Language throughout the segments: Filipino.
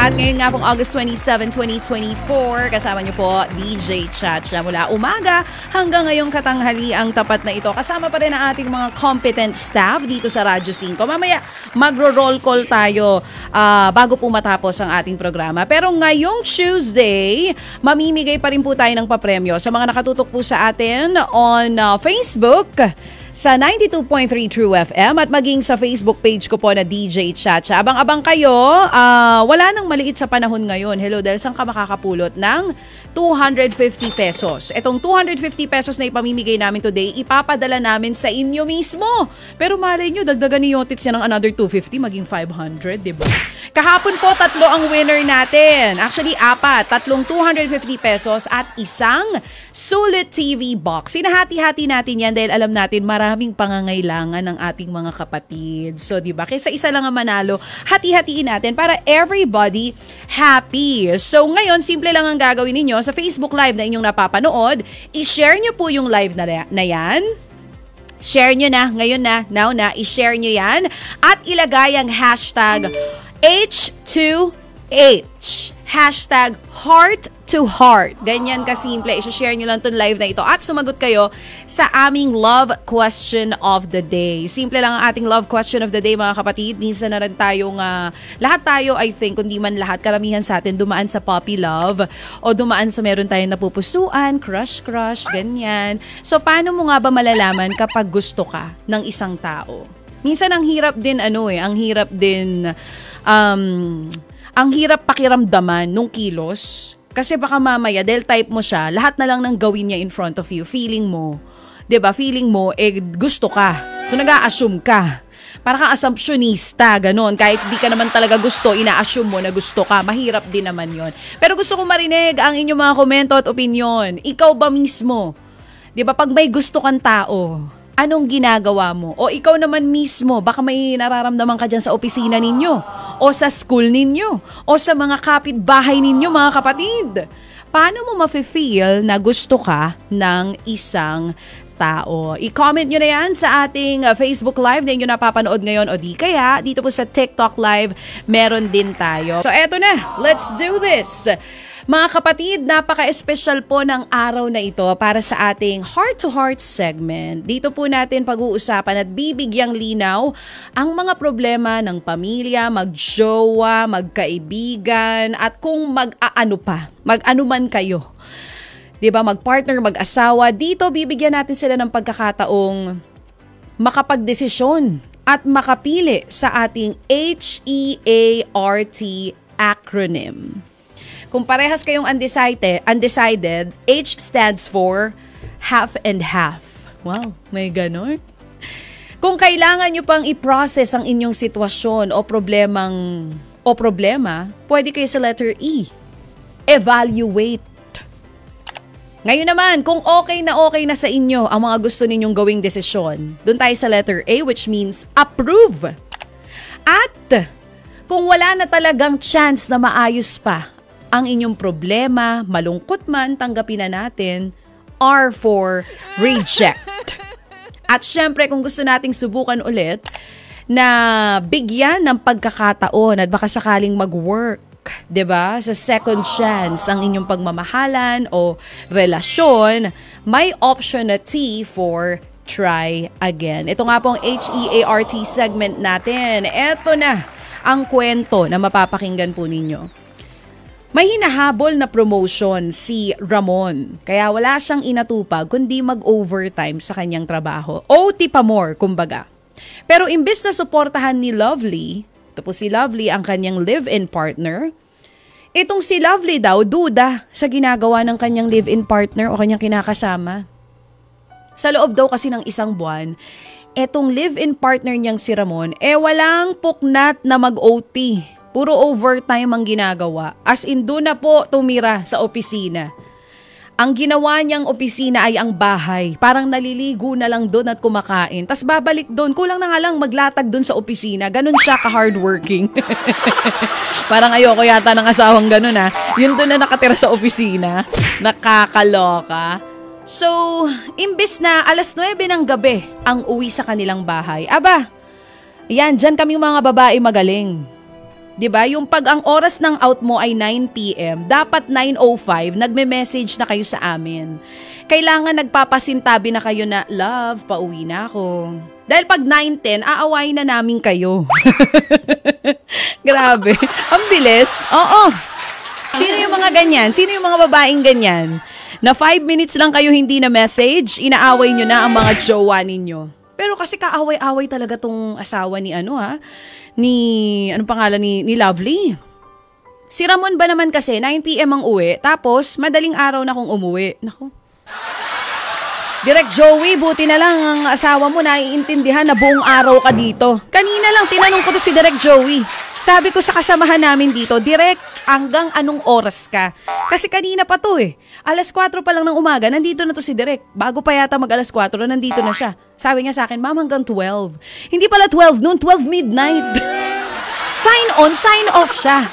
At ngayon nga pong August 27, 2024, kasama niyo po DJ Chacha mula umaga hanggang ngayong katanghali ang tapat na ito. Kasama pa rin ang ating mga competent staff dito sa Radyo 5. Mamaya magro-roll call tayo bago po matapos ang ating programa. Pero ngayong Tuesday, mamimigay pa rin po tayo ng papremyo sa mga nakatutok po sa atin on Facebook sa 92.3 True FM at maging sa Facebook page ko po na DJ Chacha. Abang-abang kayo, wala nang maliit sa panahon ngayon. Hello, dahil saan ka makakapulot ng 250 pesos. Itong 250 pesos na ipamimigay namin today, ipapadala namin sa inyo mismo. Pero malay nyo, dagdagan ni Yotits yan ng another 250, maging 500, diba? Kahapon po, 3 ang winner natin. Actually, 4. 3 250 pesos at isang Sulit TV box. Sinahati-hati natin yan dahil alam natin maraming pangangailangan ng ating mga kapatid. So, diba? Kaysa isa lang ang manalo, hati-hatiin natin para everybody happy. So, ngayon, simple lang ang gagawin ninyo sa Facebook Live na inyong napapanood. I-share nyo po yung live na yan. Share nyo na, ngayon na, now na, i-share nyo yan. At ilagay ang hashtag H2H. Hashtag heart to heart. Ganyan kasimple. I-share nyo lang itong live na ito at sumagot kayo sa aming love question of the day. Simple lang ang ating love question of the day, mga kapatid. Minsan na rin tayong, lahat tayo, I think, kundi man lahat, karamihan sa atin, dumaan sa puppy love o dumaan sa meron tayong napupusuan, crush, ganyan. So, paano mo nga ba malalaman kapag gusto ka ng isang tao? Minsan, ang hirap din, ang hirap pakiramdaman nung kilos. Kasi baka mamaya, dahil type mo siya, lahat na lang ng gawin niya in front of you. Feeling mo, diba? Feeling mo, gusto ka. So, nag-a-assume ka. Para kang assumptionista, ganun. Kahit di ka naman talaga gusto, ina-assume mo na gusto ka. Mahirap din naman yon. Pero gusto kong marinig ang inyong mga komento at opinion. Ikaw ba mismo? Diba? Pag may gusto kang tao, anong ginagawa mo? O ikaw naman mismo, baka may nararamdaman ka dyan sa opisina ninyo, o sa school ninyo, o sa mga kapitbahay ninyo, mga kapatid. Paano mo mafe-feel na gusto ka ng isang tao? I-comment nyo na yan sa ating Facebook Live na inyo napapanood ngayon, o di kaya dito po sa TikTok Live, meron din tayo. So eto na, let's do this! Mga kapatid, napaka-espesyal po ng araw na ito para sa ating heart-to-heart segment. Dito po natin pag-uusapan at bibigyang linaw ang mga problema ng pamilya, mag-jowa, magkaibigan, at kung mag-ano man kayo. Diba, mag-partner, mag-asawa, dito bibigyan natin sila ng pagkakataong makapagdesisyon at makapili sa ating HEART acronym. Kung parehas kayong undecided, H stands for half and half. Wow, may ganon. Kung kailangan nyo pang i-process ang inyong sitwasyon o problema, pwede kayo sa letter E. Evaluate. Ngayon naman, kung okay na sa inyo ang mga gusto ninyong gawing desisyon, doon tayo sa letter A, which means approve. At kung wala na talagang chance na maayos pa ang inyong problema, malungkot man, tanggapin na natin, R for reject. At syempre, kung gusto nating subukan ulit na bigyan ng pagkakataon at baka sakaling mag-work, 'di ba? Sa second chance ang inyong pagmamahalan o relasyon, may option na T for try again. Ito nga pong HEART segment natin. Ito na ang kwento na mapapakinggan po ninyo. May hinahabol na promotion si Ramon, kaya wala siyang inatupag kundi mag-overtime sa kanyang trabaho. OT pa more, kumbaga. Pero imbes na suportahan ni Lovely, tapos si Lovely ang kanyang live-in partner, itong si Lovely daw, duda sa ginagawa ng kanyang live-in partner o kanyang kinakasama. Sa loob daw kasi ng isang buwan, etong live-in partner niyang si Ramon, walang puknat na mag-OT. Puro overtime ang ginagawa. As in, doon na po tumira sa opisina. Ang ginawa niyang opisina ay ang bahay. Parang naliligo na lang doon at kumakain. Tas babalik doon. Kulang na nga lang maglatag doon sa opisina. Ganon siya ka-hardworking. Parang ayoko yata ng asawang ganon ha. Yun doon na nakatira sa opisina. Nakakaloka. So, imbis na 9:00 ng gabi ang uwi sa kanilang bahay. Aba, yan, dyan kaming mga babae magaling. 'Di ba? Yung pag ang oras ng out mo ay 9 p.m., dapat 9:05 nagme-message na kayo sa amin. Kailangan nagpapasintabi na kayo na, love, pauwi na ako. Dahil pag 9:10, aawayin na namin kayo. Grabe. Ang bilis. Oo. Sino yung mga ganyan? Sino yung mga babaeng ganyan? Na 5 minutes lang kayo hindi na message, inaaway nyo na ang mga jowa ninyo. Pero kasi kaaway-away talaga tong asawa ni anong pangalan ni Lovely. Si Ramon ba naman kasi, 9 p.m. ang uwi, tapos madaling araw na kung umuwi. Naku. Direk Joey, buti na lang ang asawa mo naiintindihan na buong araw ka dito. Kanina lang, tinanong ko to si Direk Joey. Sabi ko sa kasamahan namin dito, Direk, hanggang anong oras ka? Kasi kanina pa to eh. 4:00 pa lang ng umaga, nandito na to si Direk. Bago pa yata mag 4:00, nandito na siya. Sabi niya sa akin, ma'am, hanggang 12. Hindi pala 12 noon, 12 midnight. Sign on, sign off siya.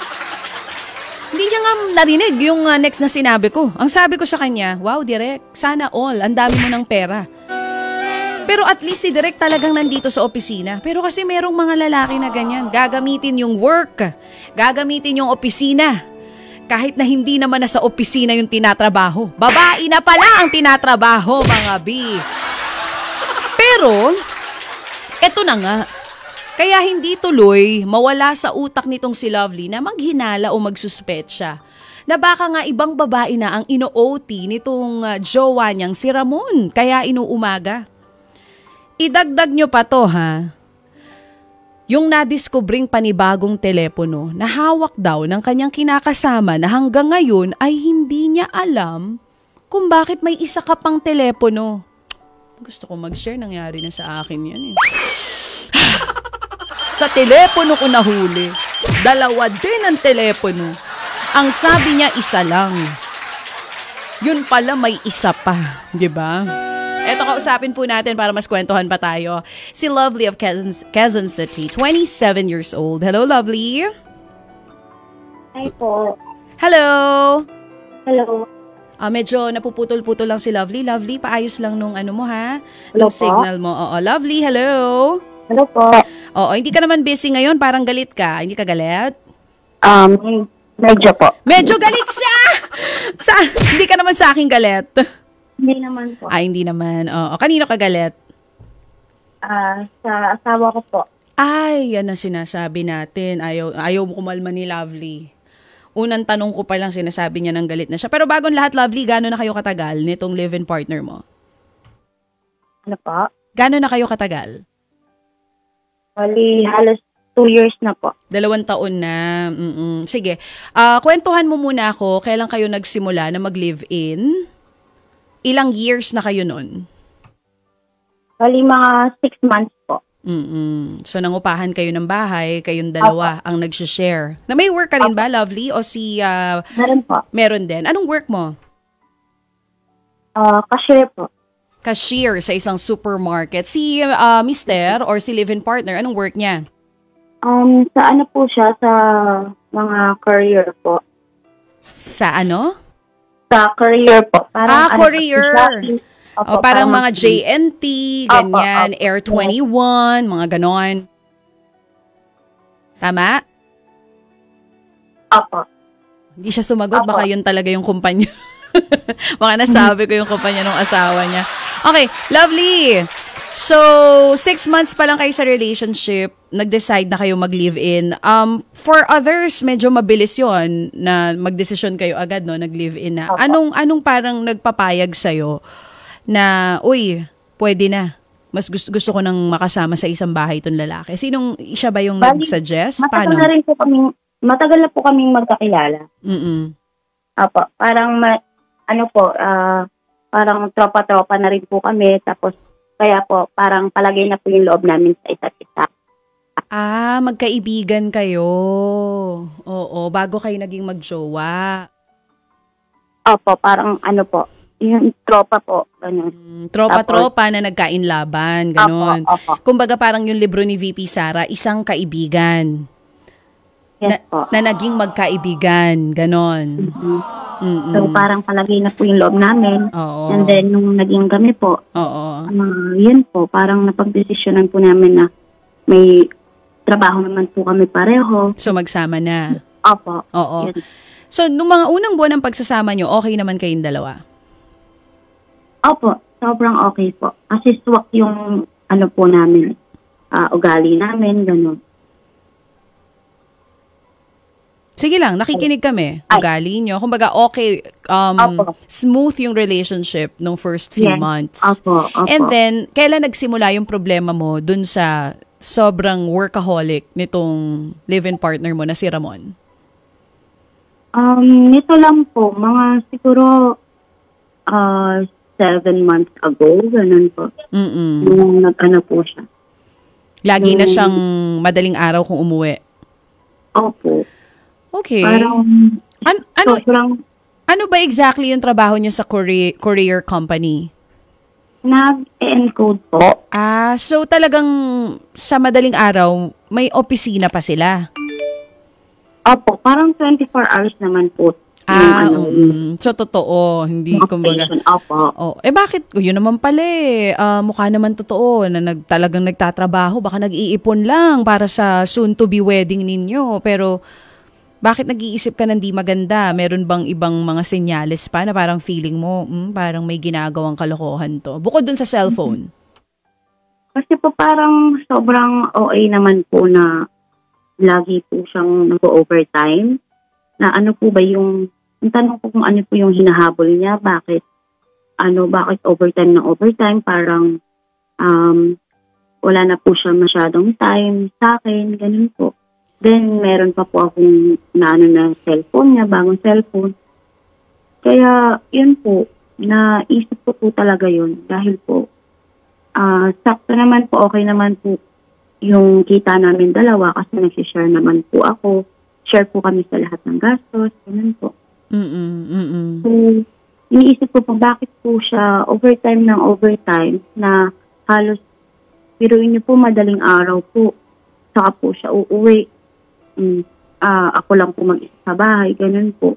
Hindi niya nga narinig yung next na sinabi ko. Ang sabi ko sa kanya, wow, Direk, sana all, ang dami mo ng pera. Pero at least si Direk talagang nandito sa opisina. Pero kasi merong mga lalaki na ganyan, gagamitin yung work, gagamitin yung opisina. Kahit na hindi naman nasa opisina yung tinatrabaho. Babae na pala ang tinatrabaho, mga B. Pero, eto na nga. Kaya hindi tuloy mawala sa utak nitong si Lovely na maghinala o magsuspetsya na baka nga ibang babae na ang ino-OT nitong jowa niyang si Ramon, kaya inuumaga. Idagdag nyo pa to ha. Yung nadiskubring panibagong telepono na hawak daw ng kanyang kinakasama na hanggang ngayon ay hindi niya alam kung bakit may isa ka pang telepono. Gusto ko mag-share, nangyari na sa akin yan eh. Sa telepono ko nahuli. 2 din ang telepono. Ang sabi niya, isa lang. Yun pala may isa pa. Diba? Eto, kausapin po natin para mas kwentuhan pa tayo. Si Lovely of Quezon City, 27 years old. Hello, Lovely. Hi po. Hello. Hello. Medyo napuputol-putol lang si Lovely. Lovely, paayos lang nung ano mo ha? Hello Nung signal mo. Oo, Lovely, hello. Hello po. Oo, hindi ka naman busy ngayon, parang galit ka. Hindi ka galit? Medyo po. Medyo galit siya! Hindi ka naman sa akin galit. Hindi naman po. Ay, hindi naman. Oo, kanino ka galit? Sa asawa ko po. Ay, yan ang sinasabi natin. Ayaw mo kumalma ni Lovely. Unang tanong ko pa lang sinasabi niya ng galit na siya. Pero bagong lahat, Lovely, gano'n na kayo katagal nitong live-in partner mo? Ano po? Gano'n na kayo katagal? Bali, halos 2 years na po. 2 taon na. Sige. Kwentuhan mo muna ako, kailan kayo nagsimula na mag-live-in? Ilang years na kayo nun? Bali, mga 6 months po. So, nangupahan kayo ng bahay, kayong dalawa ang nag-share. Na may work ka rin ba, Lovely? O si... Meron po. Meron din. Anong work mo? Cashier po. Cashier sa isang supermarket. Si mister or si live-in partner, anong work niya? Sa ano po siya? Sa mga courier po. Sa ano? Sa courier po. Parang, courier. Opo, Parang mga JNT, ganyan, Opo. Air 21, mga ganon. Tama? Opo. Hindi siya sumagot, Opo. baka yun talaga yung kumpanya. Baka nasabi ko yung kumpanya ng asawa niya. Okay, Lovely. So, 6 months pa lang kayo sa relationship, nag-decide na kayo mag-live-in. For others, medyo mabilis yon na mag-desisyon kayo agad, no? Nag-live-in na. Opo. Anong parang nagpapayag sa'yo na, uy, pwede na. Mas gusto ko nang makasama sa isang bahay itong lalaki. Siya ba yung nag-suggest? Paano? Matagal na po kaming magkakilala. Opo, parang parang tropa-tropa na rin po kami. Tapos, kaya po, parang palagay na po yung loob namin sa isa't isa. Magkaibigan kayo. Oo, bago kayo naging magjowa. Opo, parang yung tropa po. Ganun. Tropa-tropa na nagkainlaban, ganon. Opo. Kumbaga parang yung libro ni VP Sara, isang kaibigan. Yes po. Na naging magkaibigan, ganon. So, parang palagay na po yung loob namin. Oo. And then, nung naging kami po, Oo. yun po, parang napagdesisyonan po namin na may trabaho naman po kami pareho. So, magsama na. Opo. Oo. Yun. So, nung mga unang buwan ng pagsasama nyo, okay naman kayong dalawa? Opo, sobrang okay po. Kasi swak yung ano po namin, ugali namin, gano'n. Sige lang, nakikinig kami. Ugali nyo. Kumbaga, okay, Opo. smooth yung relationship nung first few Yes. months. Opo, opo. And then, kailan nagsimula yung problema mo dun sa sobrang workaholic nitong live-in partner mo na si Ramon? Nito lang po, mga siguro 7 months ago, ganun po. Nung nag-ano po siya. Lagi na siyang madaling araw kung umuwi. Opo. Okay. Parang, sobrang, ano ba exactly yung trabaho niya sa courier company? nag-encode po. So talagang sa madaling araw, may opisina pa sila? Opo, parang 24 hours naman po. So totoo, hindi kumbaga. Opo. Bakit? Yun naman pala mukha naman totoo na talagang nagtatrabaho. Baka nag-iipon lang para sa soon-to-be wedding ninyo. Pero bakit nag-iisip ka ng di maganda? Meron bang ibang mga senyales pa na parang feeling mo, parang may ginagawang kalokohan to? Bukod dun sa cellphone. Kasi po parang sobrang OA naman po na lagi po siyang nag-overtime. Na ano po ba yung tanong ko kung ano po yung hinahabol niya, bakit overtime na overtime, parang wala na po siya masyadong time sa akin, ganun po. Then, meron pa po akong na cellphone niya, bagong cellphone. Kaya, yun po, naisip ko po talaga yun. Dahil po, sakto naman po, okay naman po yung kita namin dalawa kasi nagsishare naman po ako. Share po kami sa lahat ng gastos, ganun po. So, iniisip ko po bakit po siya overtime ng overtime na halos, piruin niyo po madaling araw po, saka po siya uuwi. Ako lang po mag-isa sa bahay, ganun po.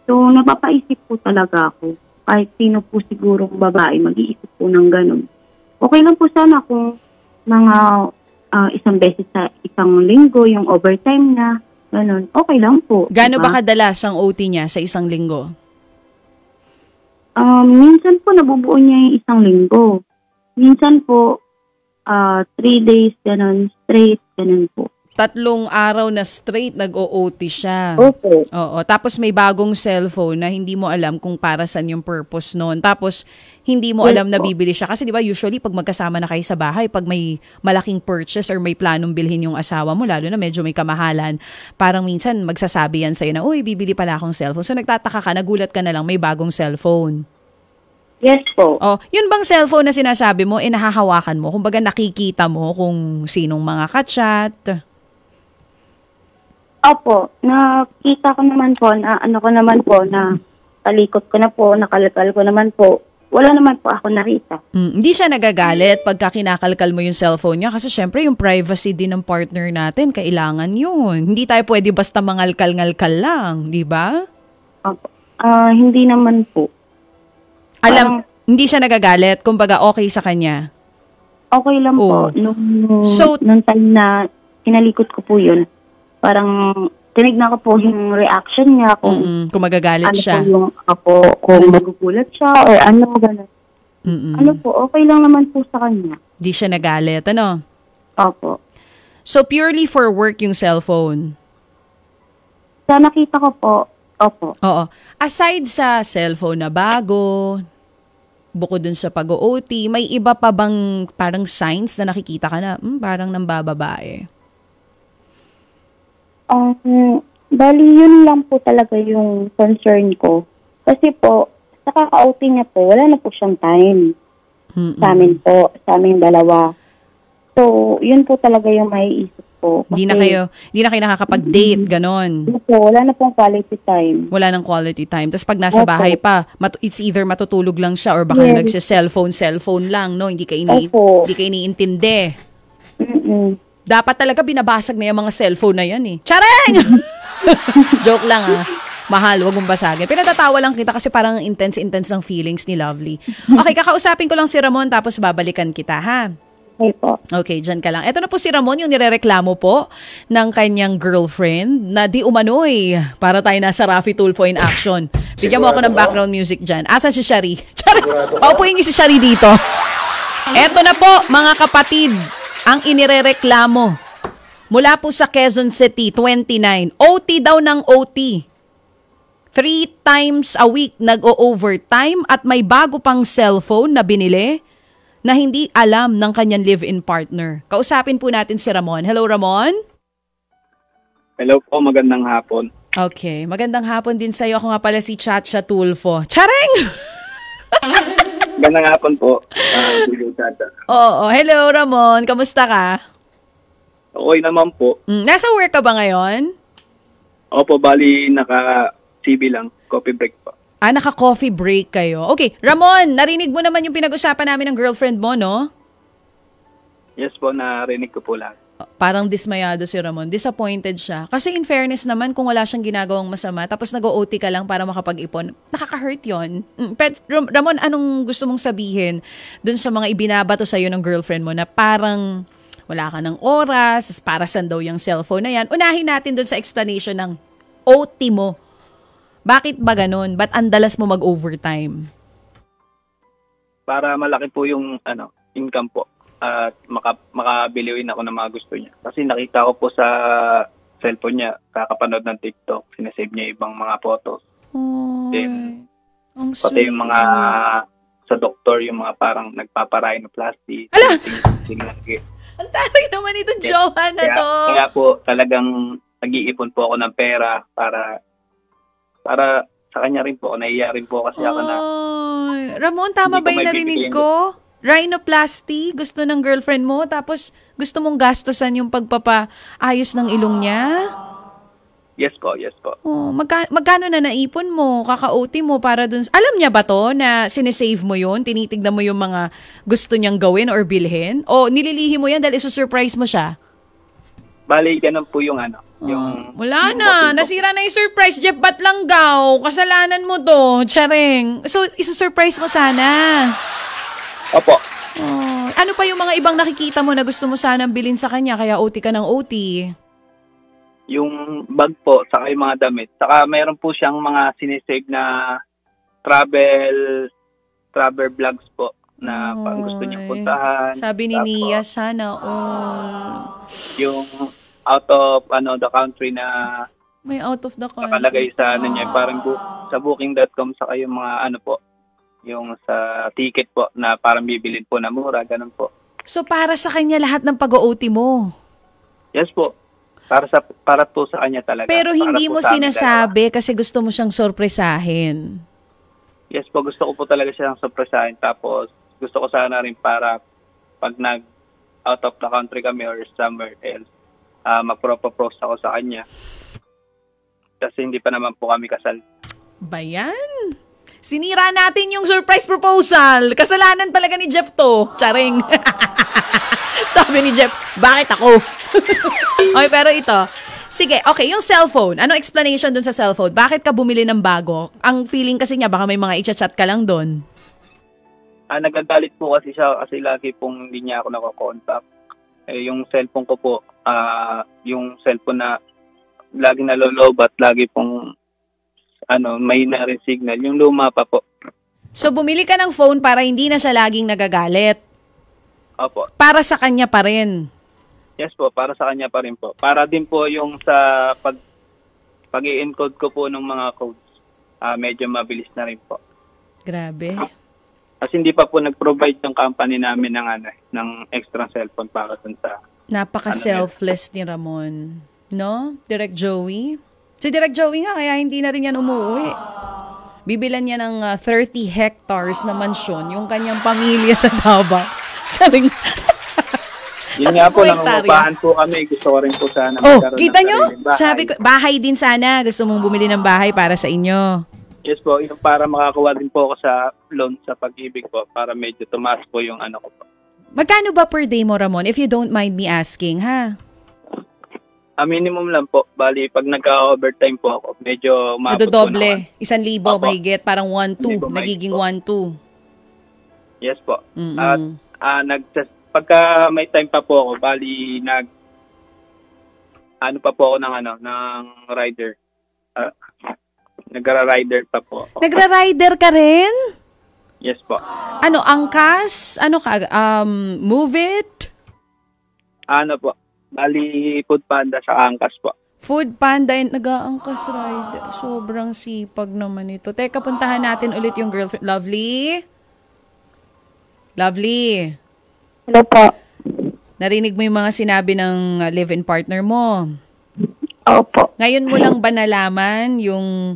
So, napapaisip po talaga ako. Kahit sino po sigurong babae, mag-iisip po ng ganun. Okay lang po sana kung mga isang beses sa isang linggo, yung overtime na, ganun. Okay lang po. Gaano ba kadalas ang OT niya sa isang linggo? Minsan po nabubuo niya yung isang linggo. Minsan po, 3 days, ganun, straight, ganun po. 3 araw na straight nag-o-OT siya. Opo. Oo. Tapos may bagong cellphone na hindi mo alam kung para saan yung purpose noon. Tapos hindi mo alam na bibili siya. Kasi di ba usually pag magkasama na kayo sa bahay, pag may malaking purchase or may planong bilhin yung asawa mo, lalo na medyo may kamahalan, parang minsan magsasabi yan sa'yo na, uy, bibili pala akong cellphone. So nagtataka ka, nagulat ka na lang, may bagong cellphone. Yes po. Yun bang cellphone na sinasabi mo, nahahawakan mo? Kumbaga nakikita mo kung sinong mga ka-chat? Opo, nakita ko naman po, na talikot ko na po, nakalkal ko naman po. Wala naman po ako nakita. Hindi siya nagagalit pagka kinakalkal mo yung cellphone niya kasi syempre yung privacy din ng partner natin, kailangan yun. Hindi tayo pwede basta mangalkal-ngalkal lang, di ba? Opo. Hindi naman po. Hindi siya nagagalit, kumbaga okay sa kanya. Okay lang po. Nung time na kinalikot ko po yun, parang tinignan ko po yung reaction niya kung magagalit siya. Kung magugulat siya or gano'n. Okay lang naman po sa kanya. Di siya nagalit, ano? Opo. So, purely for work yung cellphone? Sa nakita ko po, opo. Oo. Aside sa cellphone na bago, bukod dun sa pag-OT, may iba pa bang parang signs na nakikita ka na, parang nambababae? Bali, yun lang po talaga yung concern ko. Kasi po, sa kaka-OT niya po, wala na po siyang time. Sa amin po, sa aming dalawa. So, yun po talaga yung maiisip ko. Hindi na kayo nakakapag-date, ganon. Wala na pong quality time. Wala nang quality time. Tapos pag nasa bahay pa, it's either matutulog lang siya or baka nagsi-cellphone lang, no? Hindi ka iniintindi. Dapat talaga binabasag na yung mga cellphone na yan eh. Chareng! Joke lang Mahal, wag mong basagin. Pinatatawa lang kita kasi parang intense ng feelings ni Lovely. Okay, kakausapin ko lang si Ramon tapos babalikan kita, ha? Okay po. Okay, dyan ka lang. Ito na po si Ramon, yung nirereklamo po ng kanyang girlfriend na di umano'y para tayo nasa Raffy Tulfo in action. Bigyan mo ako ng background music dyan. Asa si Shari? Paupuin niyo si Shari dito. Ito na po, mga kapatid, ang inirereklamo. Mula po sa Quezon City, 29. OT daw ng OT. 3 times a week nag-o-overtime at may bago pang cellphone na binili na hindi alam ng kanyang live-in partner. Kausapin po natin si Ramon. Hello, Ramon? Hello po, magandang hapon. Okay, magandang hapon din sa'yo. Ako nga pala si Chacha Tulfo. Chareng! Magandang hapon po. Oo, hello Ramon. Kamusta ka? Okay naman po. Nasa work ka ba ngayon? Opo, bali naka-CB lang. Coffee break po. Naka-coffee break kayo. Okay, Ramon, narinig mo naman yung pinag-usapan namin ng girlfriend mo, no? Yes po, narinig ko po lang. Parang dismayado si Ramon. Disappointed siya. Kasi in fairness naman, kung wala siyang ginagawang masama, tapos nag-OT ka lang para makapag-ipon, nakaka-hurt yun. Pero Ramon, anong gusto mong sabihin dun sa mga ibinabato sa'yo ng girlfriend mo na parang wala ka ng oras, para saan daw yung cellphone na yan? Unahin natin dun sa explanation ng OT mo. Bakit ba ganun? Ba't andalas mo mag-overtime? Para malaki po yung income po at makabiliwin ako ng mga gusto niya. Kasi nakita ko po sa cellphone niya, kakapanood ng TikTok, sinasave niya ibang mga photos. Oh, then, ang pati sweet. yung mga sa doktor, yung mga parang nagpaparhinoplasty. Ala! Ang taray naman ito, jowa na to. Kaya po talagang nag-iipon po ako ng pera para sa kanya rin po. Naiya rin po kasi ako na. Ramon, tama Hindi ba ko yung may narinig bibigyan. ko? Rhinoplasty, gusto ng girlfriend mo, tapos gusto mong gastusan yung pagpapaayos ng ilong niya? Yes po, yes po. Oh, magkano na naipon mo, kaka-OT mo para dun? Alam niya ba to na sinesave mo yun? Tinitignan mo yung mga gusto niyang gawin or bilhin? O nililihi mo yan dahil isusurprise mo siya? Bali, ganun po yung yung wala yung na. bottle ko. Nasira na yung surprise. Jeff Batlanggaw. Kasalanan mo to. Charing. So, isusurprise mo sana. Opo. Oh, ano pa yung mga ibang nakikita mo na gusto mo sanang bilhin sa kanya kaya OT ka ng OT? Yung bag po, saka yung mga damit. Saka mayroon po siyang mga sinisave na travel vlogs po na pang gusto niyang puntahan. Sabi ni Nia, sana Yung out of the country na may out of the country. nakalagay sa niya, parang sa booking.com, saka yung mga po, yung sa ticket po na parang bibilin po na mura, ganun po. So para sa kanya lahat ng pag-OT mo? Yes po. Para po sa kanya talaga. Pero hindi para mo po sa amin sinasabi kasi gusto mo siyang sorpresahin. Yes po, gusto ko po talaga siyang surprisahin. Tapos gusto ko sana rin para pag out of the country kami or somewhere else, magpropose ako sa kanya. Kasi hindi pa naman po kami kasal. Bayan? Sinira natin yung surprise proposal. Kasalanan talaga ni Jeff to. Charing. Sabi ni Jeff, bakit ako? Okay, pero ito. Sige, okay, yung cellphone. Ano explanation dun sa cellphone? Bakit ka bumili ng bago? Ang feeling kasi niya, baka may mga i-chat ka lang dun. Nagagalit po kasi siya kasi lagi pong hindi niya ako nakakontak. Yung cellphone ko po, yung cellphone na lagi nalolobat, lagi pong may na rin signal. Yung luma pa po. So, bumili ka ng phone para hindi na siya laging nagagalit. Opo. Para sa kanya pa rin. Yes po, para sa kanya pa rin po. Para din po yung sa pag-i-encode ko po ng mga codes, medyo mabilis na rin po. Grabe. Kasi hindi pa po nag-provide yung company namin ng extra cellphone para dun sa... Napaka-selfless ni Ramon. No? Direk Joey? Si Direk Joey nga, kaya hindi na rin yan umuwi. Bibilan niya ng 30 hectares na mansyon, yung kanyang pamilya sa Davao. Charing. Yun nga po, nangungupahan po kami. Gusto ko rin po sana magkaroon kita ng nyo? sariling bahay. Sabi ko, bahay din sana. Gusto mong bumili ng bahay para sa inyo. Yes po, yung para makakuha din po ako sa loan sa pag-ibig po para medyo tumaas po yung ko po. Magkano ba per day mo, Ramon? If you don't mind me asking, ha? Minimum lang po. Bali, pag nagka-overtime po ako, medyo umabot po Dodoble. 1,000 Opo. mahigit. Parang 1,200. 1,000 Nagiging po. 1,200. Yes po. Mm-mm. At pagka may time pa po ako, bali ano pa po ako ng rider. Nagra-rider pa po ako. Nagra-rider ka rin? Yes po. Ano, angkas? Ano ka? Move It? Ano po? Bali, Food Panda sa Angkas po. Food Panda and nag-aangkas rider. Sobrang sipag naman ito. Teka, puntahan natin ulit yung girlfriend. Lovely? Lovely? Hello po. Narinig mo yung mga sinabi ng live-in partner mo? Opo. Ngayon mo lang ba nalaman yung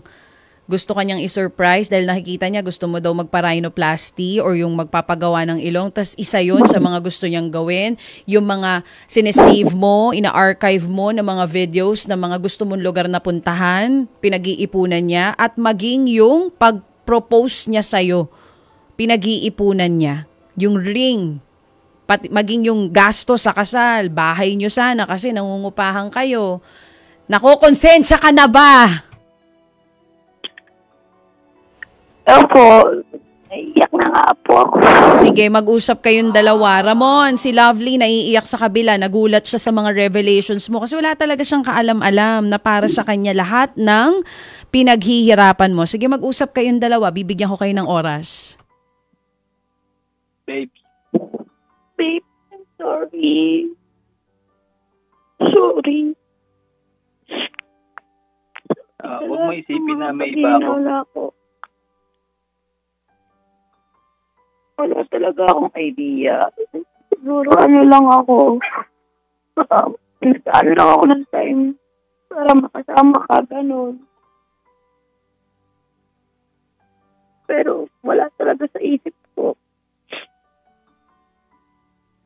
gusto kanyang i-surprise dahil nakikita niya gusto mo daw magpa-rhinoplasty or yung magpapagawa ng ilong, tas isa yun sa mga gusto niyang gawin, yung mga sinesave mo, ina-archive mo ng mga videos ng mga gusto mong lugar na puntahan, pinag-iipunan niya, at maging yung pag-propose niya sa'yo, pinag-iipunan niya, yung ring, pati, maging yung gasto sa kasal, bahay niyo sana kasi nangungupahan kayo. Nako, konsensya ka na ba? Opo. Naiiyak na nga po ako. Sige, mag-usap kayong dalawa. Ramon, si Lovely naiiyak sa kabila. Nagulat siya sa mga revelations mo kasi wala talaga siyang kaalam-alam na para sa kanya lahat ng pinaghihirapan mo. Sige, mag-usap kayong dalawa. Bibigyan ko kayo ng oras. Babe, Babe, I'm sorry. Sorry. huwag mo isipin na may iba ako. Wala talaga akong idea. Siguro lang ako. Nagkaan lang ako ng time para makasama ka, ganun. Pero wala talaga sa isip ko.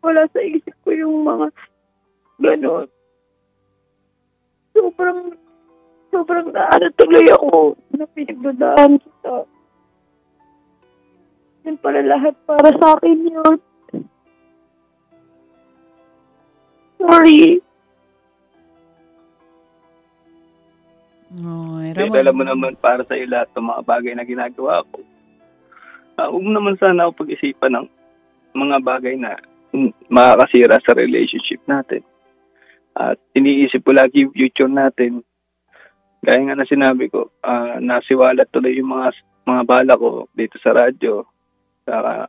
Wala sa isip ko yung mga ganun. Sobrang naano tuloy ako na pinagdadaan kita. Yun pala lahat para sa akin yun. Sorry. Oy, Pero Ramon. alam mo naman para sa iyo lahat ng mga bagay na ginagawa ko. Huwag mo naman sana ako pag-isipan ng mga bagay na makakasira sa relationship natin. At iniisip ko lagi yung future natin. Gaya nga na sinabi ko, nasiwalat tuloy yung mga bala ko dito sa radyo. Saka,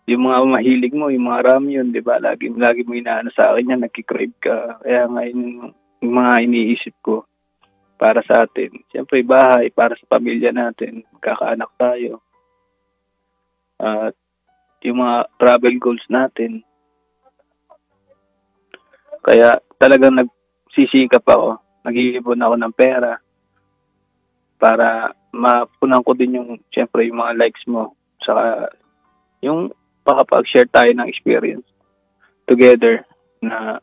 yung mga mahilig mo, yung mga ramyon, di ba? Lagi mo inaano sa akin yan, nagkikrave ka. Kaya nga yung mga iniisip ko para sa atin. Siyempre, bahay, para sa pamilya natin. Kakaanak tayo. At yung mga travel goals natin. Kaya talagang nagsisikap ako. Nag-iipon ako ng pera para mapunan ko din yung, siyempre, yung mga likes mo. Saka, yung makapag-share tayo ng experience together na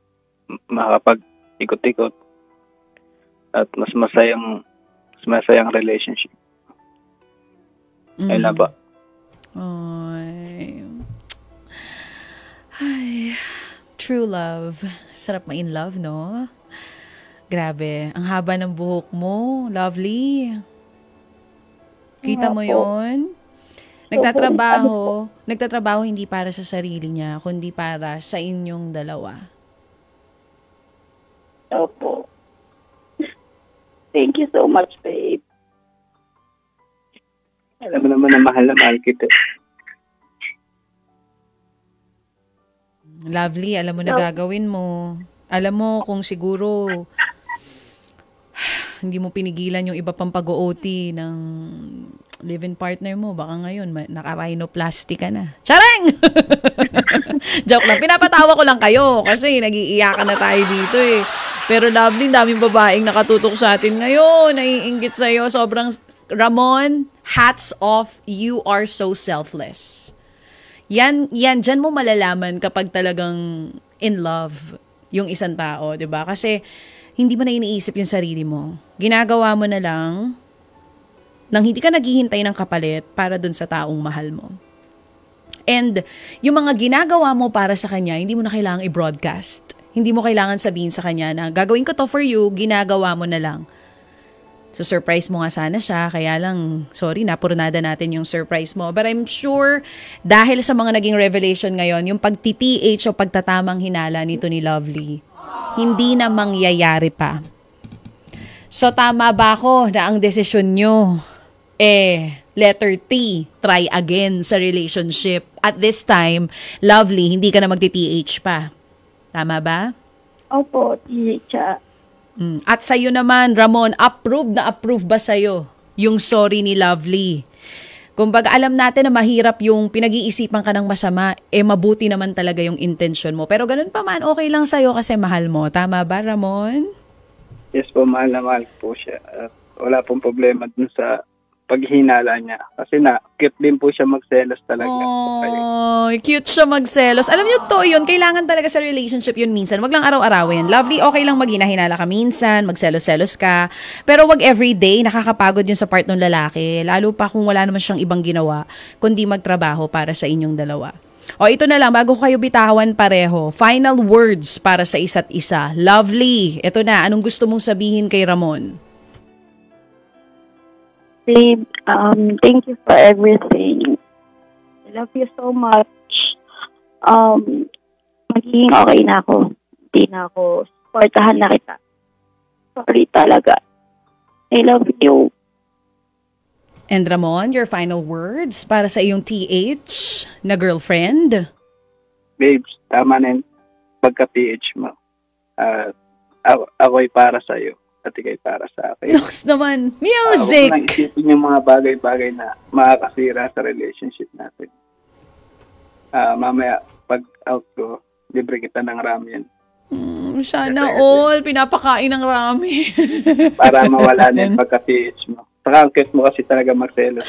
makapag-ikot-ikot at mas masayang relationship. Ayun ba? Ay, true love. Sarap ma-in love, no? Grabe, ang haba ng buhok mo. Lovely. Kita mo yun? Nagtatrabaho hindi para sa sarili niya, kundi para sa inyong dalawa. Opo. Thank you so much, babe. Alam mo naman na mahal kita. Lovely, alam mo na gagawin mo. Alam mo kung siguro hindi mo pinigilan yung iba pang pag-OT ng live-in partner mo, baka ngayon naka-rhinoplasty ka na. Chareng! Joke lang. Pinapatawa ko lang kayo kasi nag-iiyakan na tayo dito eh. Pero Lovely, daming babaeng nakatutok sa atin ngayon. Naiinggit sa'yo. Sobrang, Ramon, hats off. You are so selfless. Yan, dyan mo malalaman kapag talagang in love yung isang tao, 'di ba? Kasi hindi mo na iniisip yung sarili mo. Ginagawa mo na lang nang hindi ka naghihintay ng kapalit para dun sa taong mahal mo. And yung mga ginagawa mo para sa kanya, hindi mo na kailangang i-broadcast. Hindi mo kailangan sabihin sa kanya na gagawin ko to for you, ginagawa mo na lang. So, surprise mo nga sana siya. Kaya lang, sorry, napurnada natin yung surprise mo. But I'm sure, dahil sa mga naging revelation ngayon, yung pagti-TH o pagtatamang hinala nito ni Lovely, hindi na mangyayari pa. So, tama ba ako na ang desisyon nyo, letter T, try again sa relationship. At this time, Lovely, hindi ka na magti-TH pa. Tama ba? Opo, TH. At sa'yo naman, Ramon, approve ba sa'yo yung sorry ni Lovely? Kumbaga, alam natin na mahirap yung pinag-iisipan ka ng masama, mabuti naman talaga yung intention mo. Pero ganun pa man, okay lang sa'yo kasi mahal mo. Tama ba, Ramon? Yes po, mahal na mahal po siya. Wala pong problema dun sa paghinala niya. Kasi cute din po siya magselos talaga. Oh, cute siya magselos. Alam niyo to yun, kailangan talaga sa relationship yun minsan. Wag lang araw-arawin. Lovely, okay lang maghinala ka minsan, magselos-selos ka. Pero wag everyday, nakakapagod yun sa part ng lalaki. Lalo pa kung wala naman siyang ibang ginawa, kundi magtrabaho para sa inyong dalawa. O ito na lang, bago kayo bitawan pareho, final words para sa isa't isa. Lovely, ito na, anong gusto mong sabihin kay Ramon? Babe, thank you for everything. I love you so much. Magiging okay na ako. Hindi na ako, supportahan na kita. Sorry talaga. I love you. And Ramon, your final words para sa iyong TH na girlfriend? Babes, tama na yung pagka-TH mo. Ako'y para sa'yo. At ikay para sa akin. Nox naman. Music! Huwag mo nang isipin yung mga bagay-bagay na makakasira sa relationship natin. Mamaya, pag out ko, libre kita ng ramen. Sana all. Pinapakain ng ramen. Para mawala na yung pagka-TH mo. Saka ang cute mo kasi talaga magselos.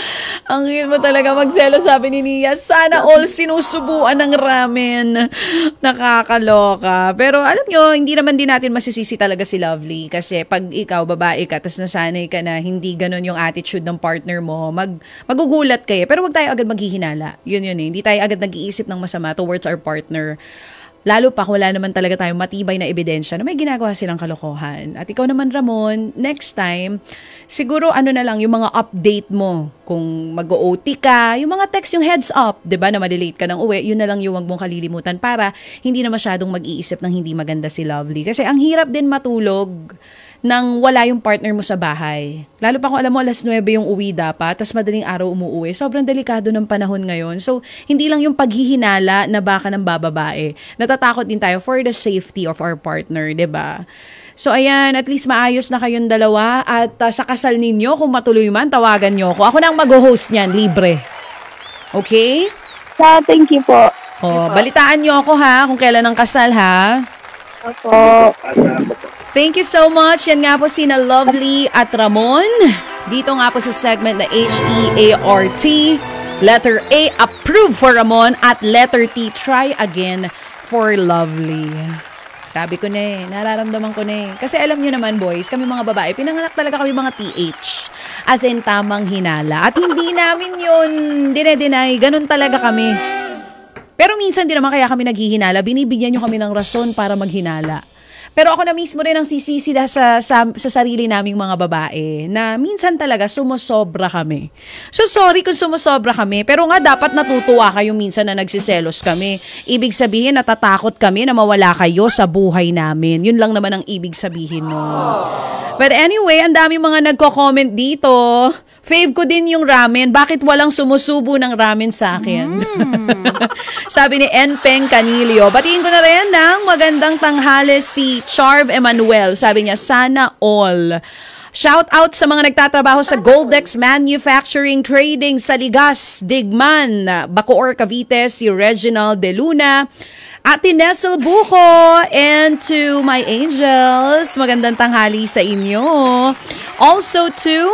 Ang cute mo talaga magselos, sabi ni Nia. Sana all sinusubuan ng ramen. Nakakaloka. Pero alam nyo, hindi naman din natin masisisi talaga si Lovely. Kasi pag ikaw, babae ka, tas nasanay ka na hindi ganun yung attitude ng partner mo, magugulat kayo. Pero wag tayo agad maghihinala. Yun eh. Hindi tayo agad nag-iisip ng masama towards our partner. Lalo pa kung wala naman talaga tayong matibay na ebidensya na may ginagawa silang kalokohan. At ikaw naman, Ramon, next time, siguro na lang yung mga update mo. Kung mag-OT ka, yung mga text, yung heads up, 'di ba, na malilate ka ng uwi, yun na lang yung wag mong kalilimutan para hindi na masyadong mag-iisip ng hindi maganda si Lovely. Kasi ang hirap din matulog nang wala yung partner mo sa bahay. Lalo pa kung alam mo, 9:00 yung uwi dapat, tas madaling araw umuwi. Sobrang delikado ng panahon ngayon. So, hindi lang yung paghihinala na baka ng bababae. Natatakot din tayo for the safety of our partner, 'di ba? So, ayan, at least maayos na kayong dalawa. At sa kasal ninyo, kung matuloy man, tawagan nyo ako. Ako na ang mag-host niyan, libre. Okay? Thank you po. Balitaan nyo ako ha, kung kailan ang kasal ha. Opo. Thank you so much. Yan nga po sina Lovely at Ramon. Dito nga po sa segment na HEART. Letter A, approve for Ramon. At letter T, try again for Lovely. Sabi ko na nararamdaman ko na Kasi alam nyo naman boys, kami mga babae, pinanganak talaga kami mga TH. As in, tamang hinala. At hindi namin yun dine-deny. Ganun talaga kami. Pero minsan din naman kaya kami naghihinala. Binibigyan nyo kami ng rason para maghinala. Pero ako na mismo rin ang sisisi sa sarili naming mga babae na minsan talaga sumusobra kami. So sorry kung sumusobra kami, pero nga dapat natutuwa kayo minsan na nagsiselos kami. Ibig sabihin natatakot kami na mawala kayo sa buhay namin. Yun lang naman ang ibig sabihin nun. But anyway, ang dami mga nagko-comment dito. Fave ko din yung ramen. Bakit walang sumusubo ng ramen sa akin? Sabi ni Enpeng Canilio. Batiin ko na rin ng magandang tanghali si Charv Emmanuel. Sabi niya, sana all. Shout out sa mga nagtatrabaho sa Goldex Manufacturing Trading sa Ligas, Digman, Bacoor, Cavite, si Reginald De Luna, Ate Nessel Buko, and to my angels, magandang tanghali sa inyo. Also to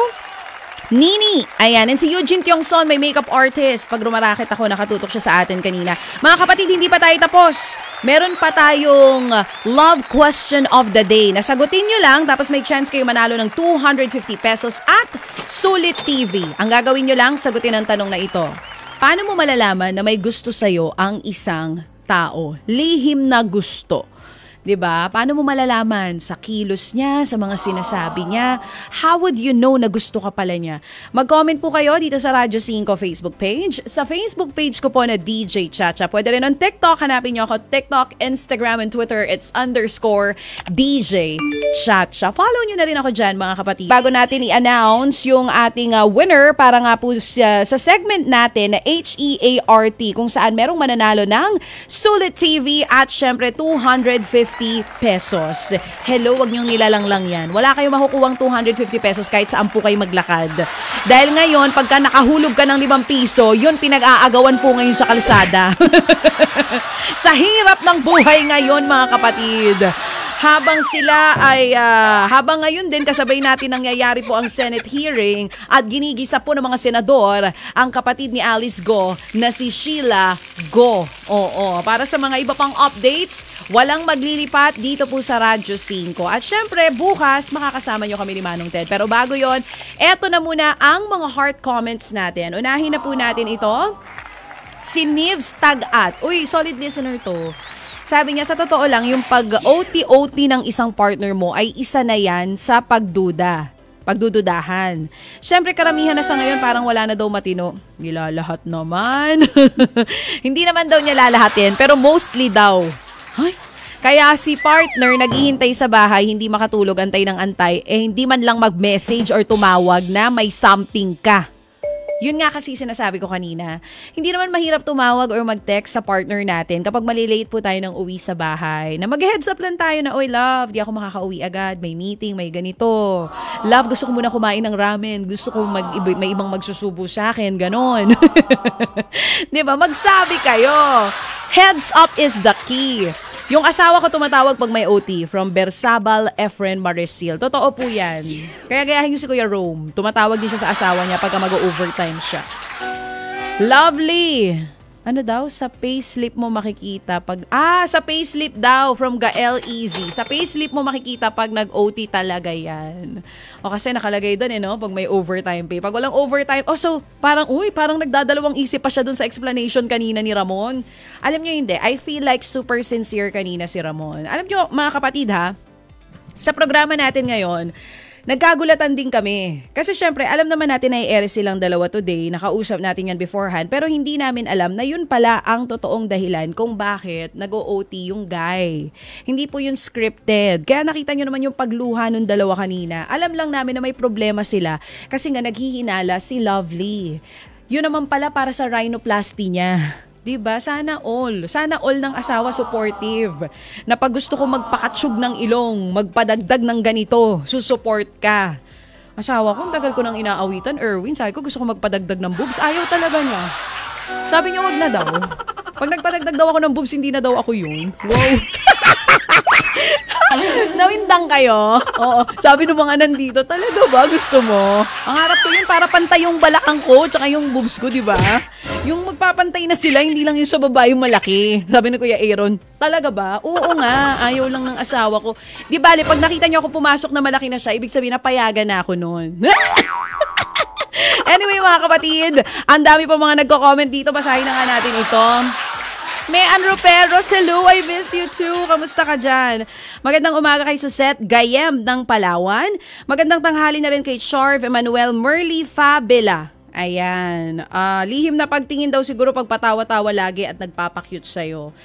Nini, ayan, and si Eugene Tiongson, may makeup artist. Pag rumarakit ako, nakatutok siya sa atin kanina. Mga kapatid, hindi pa tayo tapos. Meron pa tayong love question of the day. Nasagutin nyo lang, tapos may chance kayo manalo ng 250 pesos at Sulit TV. Ang gagawin nyo lang, sagutin ang tanong na ito. Paano mo malalaman na may gusto sa'yo ang isang tao? Lihim na gusto. 'Di ba? Paano mo malalaman? Sa kilos niya, sa mga sinasabi niya. How would you know na gusto ka pala niya? Mag-comment po kayo dito sa Radyo 5 Facebook page. Sa Facebook page ko po na DJ Chacha. Pwede rin on TikTok. Hanapin niyo ako. TikTok, Instagram, and Twitter. It's _DJ Chacha. Follow niyo na rin ako dyan, mga kapatid. Bago natin i-announce yung ating winner para nga po sa segment natin na HEART, kung saan merong mananalo ng Sulit TV at syempre 250 pesos. Hello, wag niyong nilalanglang yan. Wala kayong makukuwang 250 pesos kahit saan po kayo maglakad. Dahil ngayon, pagka nakahulog ka ng 5 piso, yun pinag-aagawan po ngayon sa kalsada. Sa hirap ng buhay ngayon, mga kapatid. Habang sila ay, habang ngayon din kasabay natin nangyayari po ang Senate hearing at ginigisa po ng mga senador ang kapatid ni Alice Go na si Sheila Go. Oo, para sa mga iba pang updates, walang maglilipat dito po sa Radyo 5. At syempre, bukas makakasama nyo kami ni Manong Ted. Pero bago yon, eto na muna ang mga heart comments natin. Unahin na po natin ito. Si Nivs Tagat. Uy, solid listener to. Sabi niya, sa totoo lang, yung pag-OT-OT ng isang partner mo ay isa na yan sa pagdududahan. Siyempre, karamihan na sa ngayon, parang wala na daw matino. Nilalahat naman. Hindi naman daw niya lalahatin, pero mostly daw. Ay, kaya si partner naghihintay sa bahay, hindi makatulog, antay ng antay, hindi man lang mag-message or tumawag na may something ka. Yun nga kasi sinasabi ko kanina. Hindi naman mahirap tumawag or mag-text sa partner natin kapag malilate po tayo ng uwi sa bahay. Na mag-heads up lang tayo na, oy love, di ako makakauwi agad. May meeting, may ganito. Love, gusto ko muna kumain ng ramen. Gusto ko may ibang magsusubo sa akin. Ganon. Diba? Magsabi kayo. Heads up is the key. Yung asawa ko tumatawag pag may OT from Bersabal Efren Marisil. Totoo po yan. Kaya gayahin niyo si Kuya Rome. Tumatawag din siya sa asawa niya pagka mag-overtime siya. Lovely! Ano daw? Sa payslip mo makikita pag... sa payslip daw from Gael Easy. Sa payslip mo makikita pag nag-OT talaga yan. O kasi nakalagay doon no? Pag may overtime pay. Pag walang overtime... so parang nagdadalawang isip pa siya doon sa explanation kanina ni Ramon. Alam niyo hindi, I feel like super sincere kanina si Ramon. Alam niyo mga kapatid ha, sa programa natin ngayon, nagkagulatan din kami. Kasi syempre, alam naman natin na i-air silang dalawa today. Nakausap natin yan beforehand. Pero hindi namin alam na yun pala ang totoong dahilan kung bakit nag-OT yung guy. Hindi po yun scripted. Kaya nakita nyo naman yung pagluha ng dalawa kanina. Alam lang namin na may problema sila. Kasi nga naghihinala si Lovely. Yun naman pala para sa rhinoplasty niya. Diba? Sana all ng asawa supportive. Na pag gusto ko magpakatsyug ng ilong, magpadagdag ng ganito, susupport ka. Asawa ko, tagal ko nang inaawitan, Erwin, sabi ko gusto ko magpadagdag ng boobs, ayaw talaga niya. Sabi niya wag na daw. Pag nagpadagdag daw ako ng boobs, hindi na daw ako yun. Wow. Nawindang kayo. Oo. Sabi ng mga nandito, talaga ba gusto mo? Ang harap ko yun para pantay yung balakang ko tsaka yung boobs ko, di ba? Yung magpapantay na sila, hindi lang yung sa babae yung malaki. Sabi ni Kuya Aaron, talaga ba? Oo nga, ayaw lang ng asawa ko. Di bale, pag nakita niyo ako pumasok na malaki na siya, ibig sabihin na payagan na ako noon. Anyway mga kapatid, ang dami pa mga nagko-comment dito. Basahin na nga natin ito. May Anro Perros, hello, I miss you too. Kamusta ka dyan? Magandang umaga kay Suset Gayem ng Palawan. Magandang tanghali na rin kay Charv Emmanuel Merly Fabela. Ayan. Lihim na pagtingin daw siguro pagpatawa-tawa lagi at nagpapakyut sa'yo.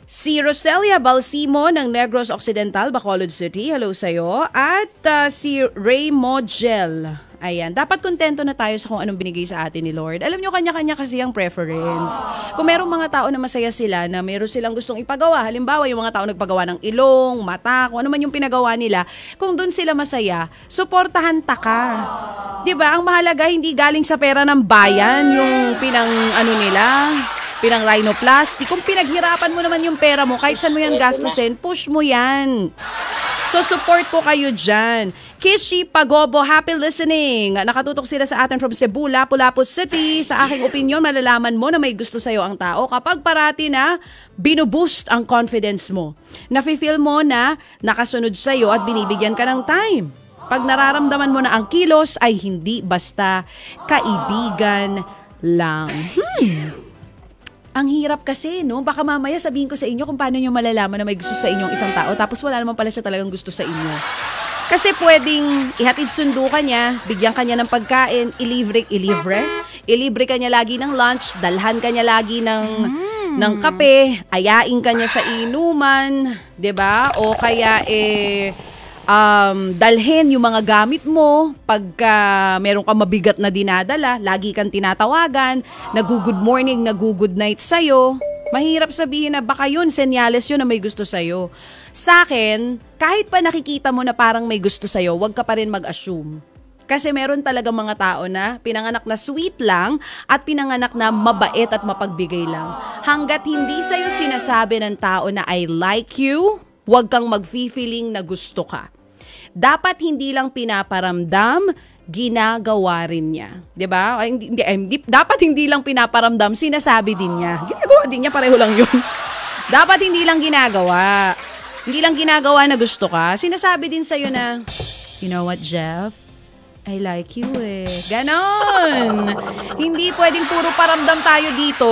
Si Roselia Balsimo ng Negros Occidental, Bacolod City. Hello sa'yo. At si Ray Modgel. Ayan, dapat kontento na tayo sa kung anong binigay sa atin ni Lord. Alam nyo, kanya-kanya kasi ang preference. Kung merong mga tao na masaya sila, na meron silang gustong ipagawa, halimbawa yung mga tao nagpagawa ng ilong, mata, kung ano man yung pinagawa nila, kung doon sila masaya, suportahan ka. Diba? Ang mahalaga, hindi galing sa pera ng bayan yung pinang rhinoplasty. Kung pinaghirapan mo naman yung pera mo, kahit saan mo yan gastusin, push mo yan. So, support ko kayo dyan. Kishi Pagobo, happy listening. Nakatutok sila sa atin from Cebu, Lapu-Lapu City. Sa aking opinion, malalaman mo na may gusto sa'yo ang tao kapag parati na binuboost ang confidence mo. Nafe-feel mo na nakasunod sa'yo at binibigyan ka ng time. Pag nararamdaman mo na ang kilos ay hindi basta kaibigan lang. Ang hirap kasi, no? Baka mamaya sabihin ko sa inyo kung paano nyo malalaman na may gusto sa inyong isang tao tapos wala naman pala siya talagang gusto sa inyo. Kasi pwedeng ihatid sundo ka niya, bigyan ka niya ng pagkain, ilibre ka niya lagi ng lunch, dalhan ka niya lagi ng kape, ayain ka niya sa inuman, 'di ba? O kaya dalhin yung mga gamit mo pagka meron kang mabigat na dinadala, lagi kang tinatawagan, nag-good morning, nag-good night sa'yo. Mahirap sabihin na baka yun, senyales yun na may gusto sa'yo. Sa akin, kahit pa nakikita mo na parang may gusto sa'yo, wag ka pa rin mag-assume. Kasi meron talaga mga tao na pinanganak na sweet lang at pinanganak na mabait at mapagbigay lang. Hanggat hindi sa'yo sinasabi ng tao na I like you, wag kang mag-feeling na gusto ka. Dapat hindi lang pinaparamdam, ginagawa rin niya. 'Di ba? Dapat hindi lang pinaparamdam, sinasabi din niya. Ginagawa din niya, pareho lang 'yun. Dapat hindi lang ginagawa. Hindi lang ginagawa na gusto ka, sinasabi din sa'yo na, you know what, Jeff? I like you Ganon. Hindi pwedeng puro paramdam tayo dito.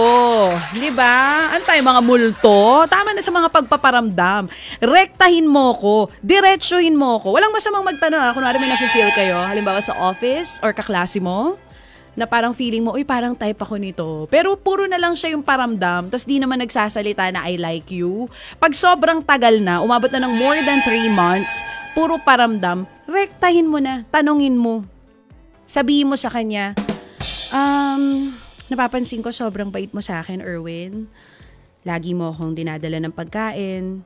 Diba? Ano tayo, mga multo? Tama na sa mga pagpaparamdam. Rektahin mo ko. Diretsuhin mo ko. Walang masamang magtanong. Kunwari may nafe-feel kayo. Halimbawa sa office or kaklase mo. Na parang feeling mo, uy, parang type ako nito. Pero puro na lang siya yung paramdam. Tas di naman nagsasalita na I like you. Pag sobrang tagal na, umabot na ng more than 3 months, puro paramdam, rektahin mo na, tanungin mo. Sabihin mo sa kanya, napapansin ko sobrang bait mo sa akin, Erwin. Lagi mo akong dinadala ng pagkain.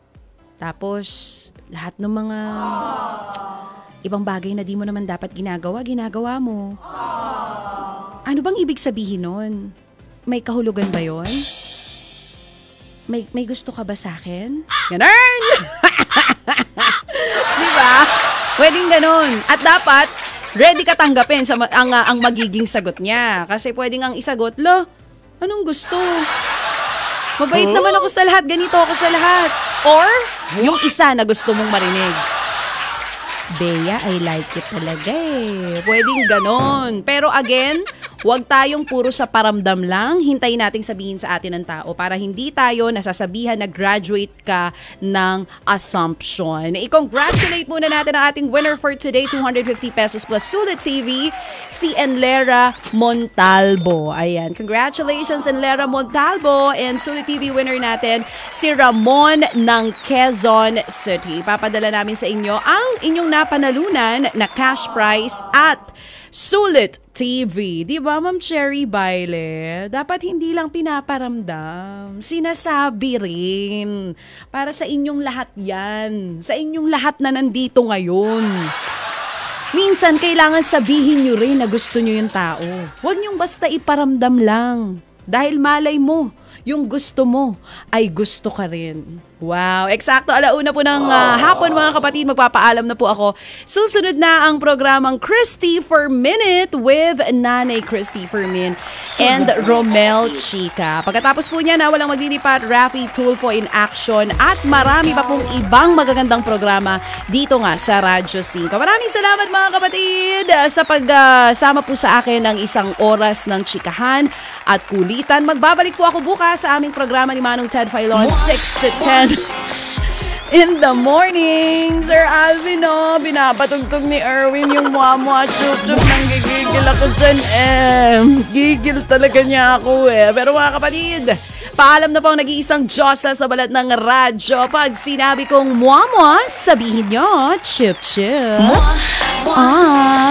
Tapos, lahat ng mga ibang bagay na di mo naman dapat ginagawa mo. Ano bang ibig sabihin nun? May kahulugan ba yon? May gusto ka ba sa akin? Ganun! Diba? Pwedeng ganun. At dapat, ready ka tanggapin sa ang magiging sagot niya. Kasi pwedeng ang isagot, anong gusto? Mabait naman ako sa lahat, ganito ako sa lahat. Or, yung isa na gusto mong marinig. Bea, I like it talaga Pwedeng ganon. Pero again, huwag tayong puro sa paramdam lang. Hintayin nating sabihin sa atin ng tao para hindi tayo nasasabihan na graduate ka ng assumption. I-congratulate muna natin ang ating winner for today, 250 pesos plus Sulit TV, si Enlera Montalvo. Ayan, congratulations Enlera Montalvo, and Sulit TV winner natin, si Ramon ng Quezon City. Papadala namin sa inyo ang inyong napanalunan na cash prize at Sulit TV. Di ba, Ma'am Cherry Baile? Dapat hindi lang pinaparamdam. Sinasabi rin. Para sa inyong lahat yan. Sa inyong lahat na nandito ngayon. Minsan, kailangan sabihin nyo rin na gusto nyo yung tao. Huwag nyong basta iparamdam lang. Dahil malay mo, yung gusto mo ay gusto ka rin. Wow, eksakto 1:00 po ng hapon mga kapatid, magpapaalam na po ako. Susunod na ang programang Christy for Minute with Nanay Christy Fermin and Romel Chica. Pagkatapos po niya na walang maglilipat, Raffy Tulfo in action at marami pa pong ibang magagandang programa dito nga sa Radyo 5. Maraming salamat mga kapatid sa pagsama po sa akin ng isang oras ng chikahan at kulitan. Magbabalik po ako bukas sa aming programa ni Manong Ted Filon, 6 to 10 in the morning. Sir Alvin, binapatugtog ni Erwin yung mwa-mwa chup-chup. Nanggigigil ako dyan Gigil talaga niya ako Pero mga kapatid, paalam na po ang nag-iisang Diyosa sa balat ng radyo. Pag sinabi kong mwa-mwa, sabihin nyo chup-chup.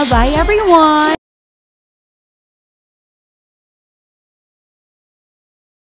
Bye everyone.